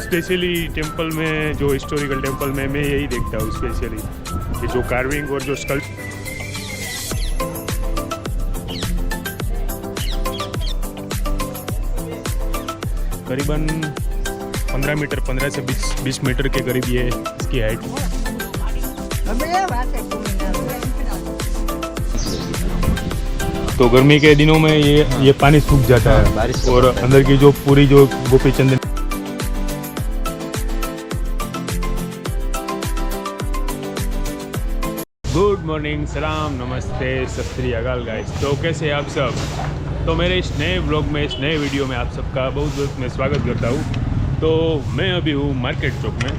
Specially temple में जो historical temple में मैं यही देखता हूँ स्पेशली कि जो कार्विंग और जो स्कल्प करीबन 15 मीटर 15 से 20 मीटर के करीब ये इसकी हाइट। तो गर्मी के दिनों में ये पानी सूख जाता है और अंदर की जो पूरी जो गोपी चंदन। गुड मॉर्निंग, सलाम, नमस्ते, सत श्री अकाल गाइस। तो कैसे हैं आप सब? तो मेरे इस नए व्लॉग में, इस नए वीडियो में आप सबका बहुत बहुत मैं स्वागत करता हूँ। तो मैं अभी हूँ मार्केट चौक में।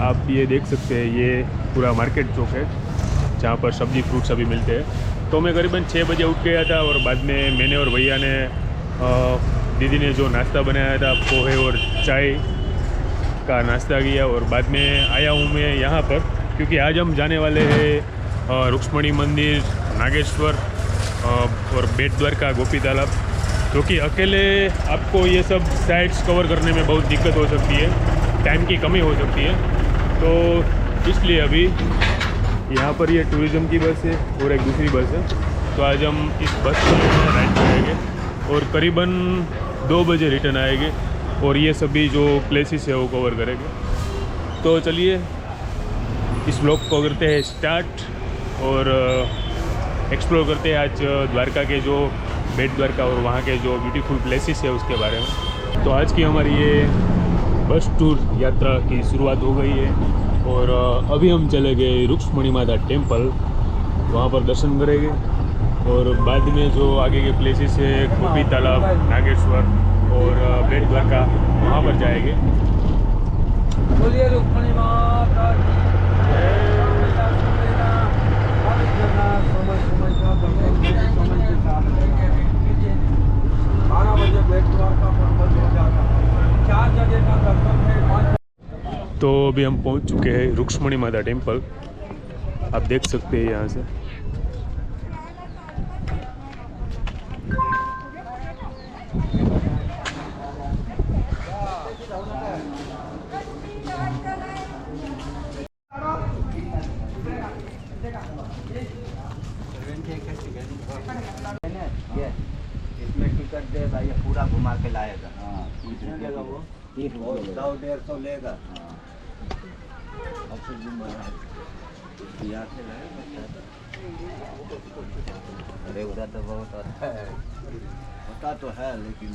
आप ये देख सकते हैं, ये पूरा मार्केट चौक है जहाँ पर सब्जी फ्रूट्स अभी मिलते हैं। तो मैं करीबन 6 बजे उठ गया था और बाद में मैंने और भैया ने दीदी ने जो नाश्ता बनाया था, पोहे और चाय का नाश्ता किया। और बाद में आया हूँ मैं यहाँ पर, क्योंकि आज हम जाने वाले हैं रुक्ष्मणी मंदिर, नागेश्वर और बेट द्वारका, गोपी तालाब। क्योंकि अकेले आपको ये सब साइट्स कवर करने में बहुत दिक्कत हो सकती है, टाइम की कमी हो सकती है। तो इसलिए अभी यहाँ पर ये टूरिज़्म की बस है और एक दूसरी बस है। तो आज हम इस बस में राइड करेंगे और करीबन 2 बजे रिटर्न आएंगे और ये सभी जो प्लेसेस है वो कवर करेंगे। तो चलिए इस व्लॉग को करते हैं स्टार्ट और एक्सप्लोर करते हैं आज द्वारका के जो बेट द्वारका और वहाँ के जो ब्यूटीफुल प्लेसेस है उसके बारे में। तो आज की हमारी ये बस टूर यात्रा की शुरुआत हो गई है और अभी हम चले गए रुक्ष्मणी माता टेम्पल, वहाँ पर दर्शन करेंगे और बाद में जो आगे के प्लेसेस है गोपी तालाब, नागेश्वर और बेट द्वारका, वहाँ पर जाएंगे। बोलिए रुक्ष्मणी माता तो अभी हम पहुंच चुके हैं रुक्ष्मणी माता टेम्पल। आप देख सकते हैं यहाँ से। इसमें टिकट देगा, ये पूरा घुमा के लाएगा। हाँ, 100-150 लेगा। अरे उधर तो बहुत होता तो है, लेकिन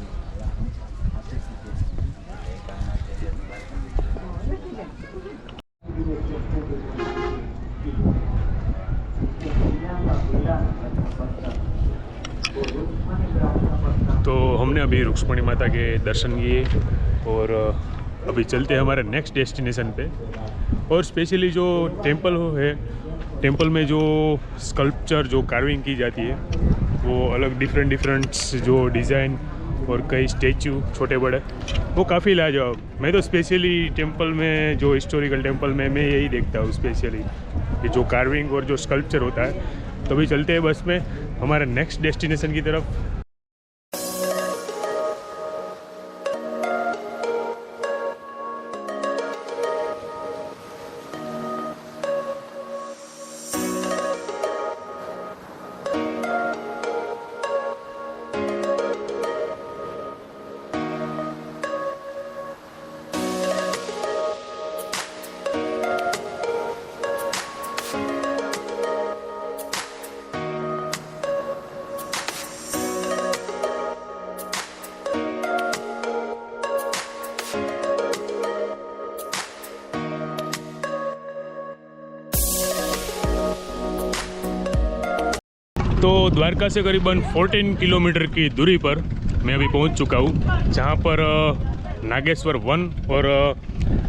तो हमने अभी रुक्ष्मणी माता के दर्शन किए और अभी चलते हैं हमारे नेक्स्ट डेस्टिनेशन पे। और स्पेशली जो टेम्पल है, टेम्पल में जो स्कल्पचर जो कार्विंग की जाती है वो अलग डिफरेंट जो डिज़ाइन और कई स्टैचू छोटे बड़े, वो काफ़ी लाजवाब। मैं तो स्पेशली टेम्पल में जो हिस्टोरिकल टेम्पल में मैं यही देखता हूँ स्पेशली कि जो कार्विंग और जो स्कल्पचर होता है। तो अभी चलते हैं बस में हमारे नेक्स्ट डेस्टिनेशन की तरफ। तो द्वारका से करीबन 14 किलोमीटर की दूरी पर मैं अभी पहुंच चुका हूं, जहां पर नागेश्वर 1 और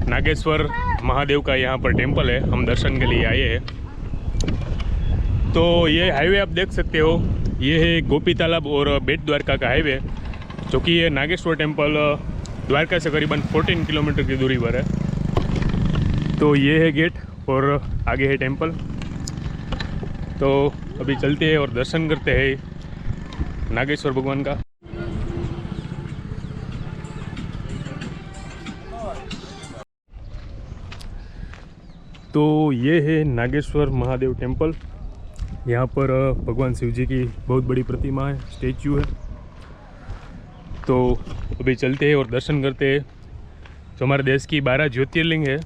नागेश्वर महादेव का यहां पर टेम्पल है। हम दर्शन के लिए आए हैं। तो ये हाईवे आप देख सकते हो, ये है गोपी तालाब और बेट द्वारका का हाईवे, जो कि ये नागेश्वर टेम्पल द्वारका से करीबन 14 किलोमीटर की दूरी पर है। तो ये है गेट और आगे है टेम्पल। तो अभी चलते हैं और दर्शन करते हैं नागेश्वर भगवान का। तो ये है नागेश्वर महादेव टेम्पल। यहाँ पर भगवान शिव जी की बहुत बड़ी प्रतिमा है, स्टैचू है। तो अभी चलते हैं और दर्शन करते हैं। जो हमारे देश की 12 ज्योतिर्लिंग है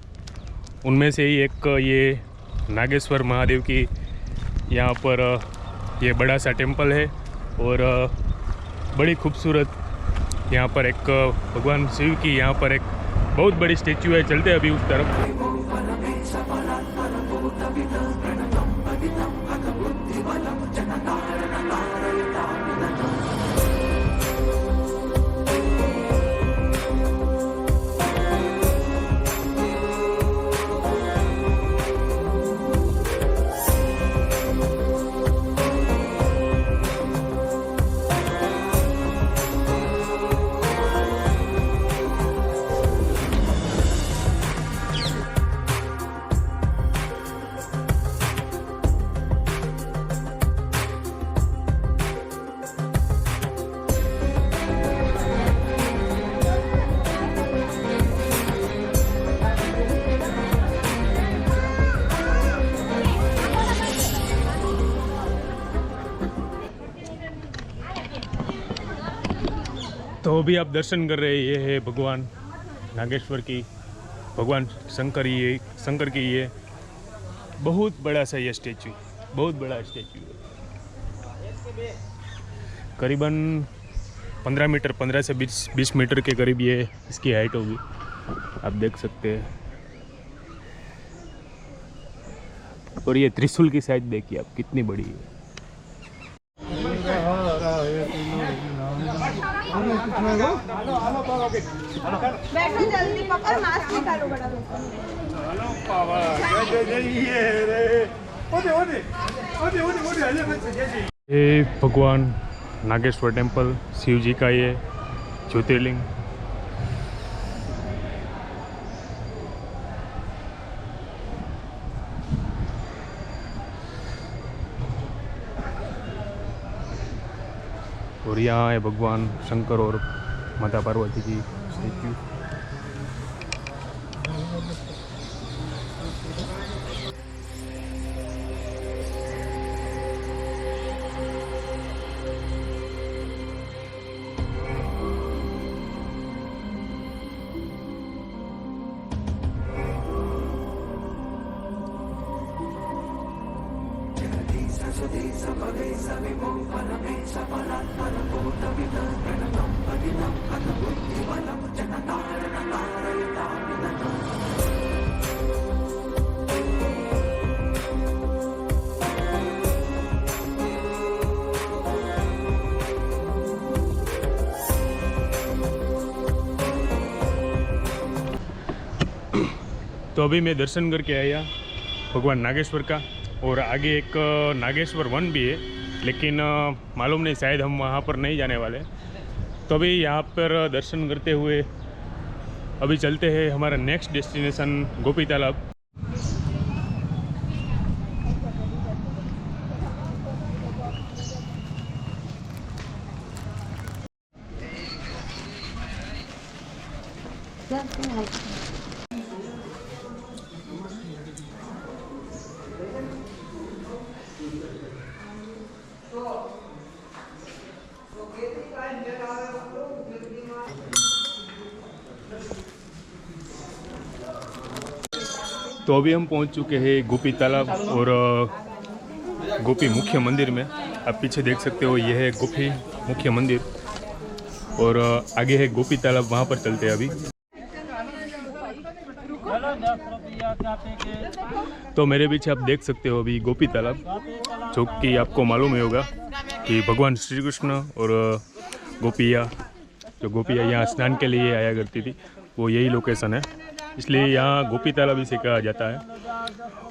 उनमें से ही एक ये नागेश्वर महादेव की यहाँ पर ये बड़ा सा टेम्पल है और बड़ी खूबसूरत यहाँ पर एक भगवान शिव की यहाँ पर एक बहुत बड़ी स्टैचू है। चलते हैं अभी उस तरफ। तो अभी आप दर्शन कर रहे हैं, ये है भगवान नागेश्वर की, भगवान शंकर की ये बहुत बड़ा सा ये स्टैचू, बहुत बड़ा स्टैचू है। करीबन 15 मीटर, 15 से 20 मीटर के करीब ये इसकी हाइट होगी, आप देख सकते हैं। और ये त्रिशूल की साइज देखिए आप कितनी बड़ी है। बैठो जल्दी पकड़, मास्क निकालो बड़ा ये भगवान नागेश्वर टेम्पल, शिव जी का ये ज्योतिर्लिंग। और यहाँ है भगवान शंकर और माता पार्वती की स्टैचू। तो अभी मैं दर्शन करके आया भगवान नागेश्वर का, और आगे एक नागेश्वर वन भी है, लेकिन मालूम नहीं, शायद हम वहाँ पर नहीं जाने वाले। तो अभी यहाँ पर दर्शन करते हुए अभी चलते हैं हमारा नेक्स्ट डेस्टिनेशन गोपी तालाब। तो अभी हम पहुंच चुके हैं गोपी तालाब और गोपी मुख्य मंदिर में। आप पीछे देख सकते हो, ये है गोपी मुख्य मंदिर और आगे है गोपी तालाब, वहाँ पर चलते हैं अभी। तो मेरे पीछे आप देख सकते हो अभी गोपी तालाब, जो कि आपको मालूम ही होगा कि भगवान श्री कृष्ण और गोपिया, जो गोपिया यहाँ स्नान के लिए आया करती थी, वो यही लोकेशन है, इसलिए यहाँ गोपी तालाब इसे कहा जाता है।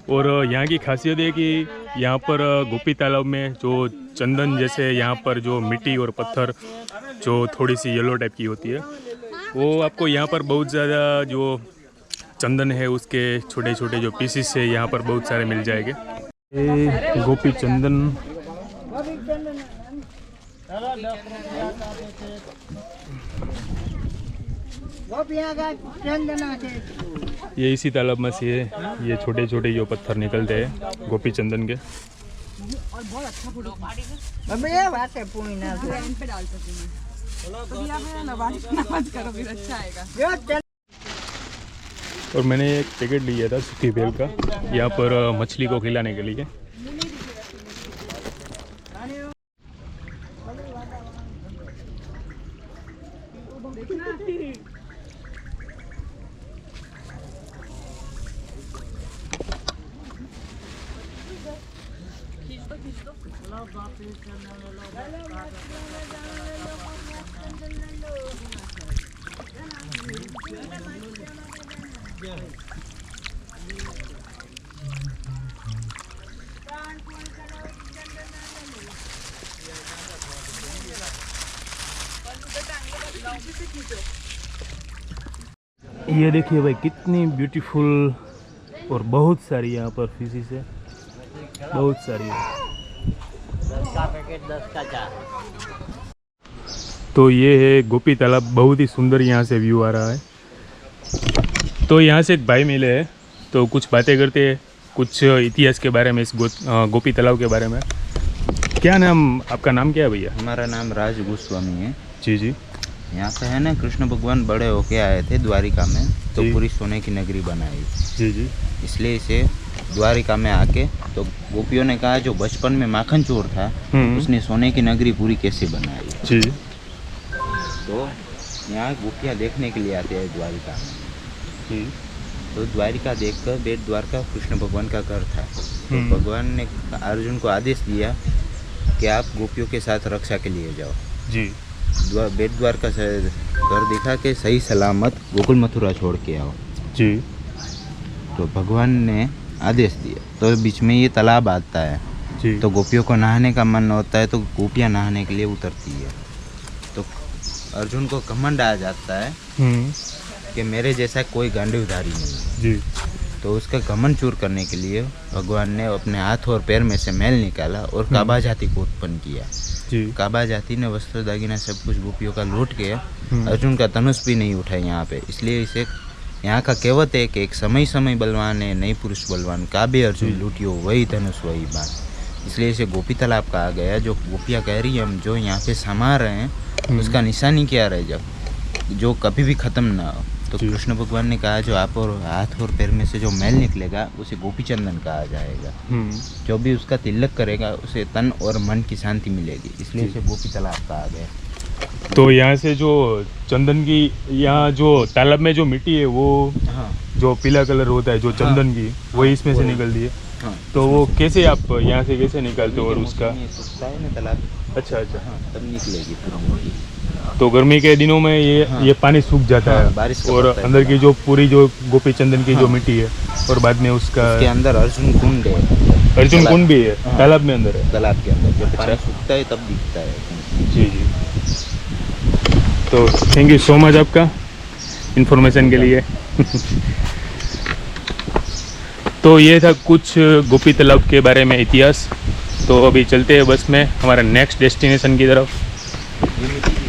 और यहाँ की खासियत है कि यहाँ पर गोपी तालाब में जो चंदन जैसे यहाँ पर जो मिट्टी और पत्थर जो थोड़ी सी येलो टाइप की होती है, वो आपको यहाँ पर बहुत ज़्यादा जो चंदन है उसके छोटे छोटे जो पीसेस है यहाँ पर बहुत सारे मिल जाएंगे। ये गोपी चंदन ये इसी तालाब में से ये छोटे छोटे जो पत्थर निकलते हैं गोपी चंदन के। और मैंने एक पैकेट लिया था सूखी बेल का यहाँ पर मछली को खिलाने के लिए। ये देखिए भाई कितनी ब्यूटीफुल और बहुत सारी यहाँ पर फिशिस है, बहुत सारी है। 10 का पैकेट 10 का 4। तो ये है गोपी तालाब, बहुत ही सुंदर यहाँ से व्यू आ रहा है। तो यहाँ से एक भाई मिले हैं तो कुछ बातें करते हैं, कुछ इतिहास के बारे में, इस गोपी तालाब के बारे में। क्या नाम, आपका नाम क्या है भैया? हमारा नाम राज गोस्वामी है जी जी। यहाँ पे है ना, कृष्ण भगवान बड़े होके आए थे द्वारिका में, तो जी। पूरी सोने की नगरी बनाई, जी जी। इसलिए इसे द्वारिका में आके तो गोपियों ने कहा जो बचपन में माखन चोर था उसने सोने की नगरी पूरी कैसे बनाई। जी। तो यहाँ गोपियाँ देखने के लिए आते हैं द्वारिका में। जी। तो द्वारिका देखकर बेट द्वारका कृष्ण भगवान का घर था, तो भगवान ने अर्जुन को आदेश दिया कि आप गोपियों के साथ रक्षा के लिए जाओ। जी। बेट द्वारका से घर दिखा के सही सलामत गोकुल मथुरा छोड़ के आओ। जी। तो भगवान ने आदेश दिया, तो बीच में ये तालाब आता है, जी। तो गोपियों को नहाने का मन होता है, तो गोपियाँ नहाने के लिए उतरती है। तो अर्जुन को घमंड आ जाता है कि मेरे जैसा कोई गांडीवधारी नहीं। जी। तो उसका घमंड चूर करने के लिए भगवान ने अपने हाथ और पैर में से मैल निकाला और काबा जाति को उत्पन्न किया। जी। काबा जाति ने वस्त्र दागिना सब कुछ गोपियों का लूट के अर्जुन का धनुष भी नहीं उठा यहाँ पे, इसलिए इसे यहाँ का कहावत है कि एक समय समय बलवान है, नई पुरुष बलवान, काबे अर्जुन लूटियो वही धनुष वही बात। इसलिए इसे गोपी तालाब कहा गया। जो गोपियाँ कह रही है हम जो यहाँ पे समा रहे हैं उसका निशानी क्या रहे जब जो कभी भी ख़त्म ना हो। तो कृष्ण भगवान ने कहा जो आप और हाथ और पैर में से जो मैल निकलेगा उसे गोपी चंदन कहा जाएगा। जो भी उसका तिलक करेगा उसे तन और मन की शांति मिलेगी, इसलिए इसे गोपी तालाब कहा गया। तो यहाँ से जो चंदन की, यहाँ जो तालाब में जो मिट्टी है वो हाँ जो पीला कलर होता है जो चंदन की, वही इसमें से निकलती है। हाँ। तो वो कैसे आप यहाँ से कैसे निकालते हो और उसका? ये सूखता है ना तालाब, अच्छा अच्छा। हाँ तब निकलेगी पूरी। तो गर्मी के दिनों में ये पानी सूख जाता हाँ, है बारिश का और पड़ता है अंदर की जो पूरी जो गोपी चंदन की जो हाँ। मिट्टी है और बाद में उसका उसके अंदर अर्जुन कुंड है, अर्जुन तालाब- कुंड भी है हाँ। तालाब में अंदर है। तालाब के अंदर जब पानी अच्छा। सूखता है तब दिखता है। जी जी। तो थैंक यू सो मच आपका इन्फॉर्मेशन के लिए। तो ये था कुछ गोपी तालाब के बारे में इतिहास। तो अभी चलते हैं बस में हमारा नेक्स्ट डेस्टिनेशन की तरफ। ये मिट्टी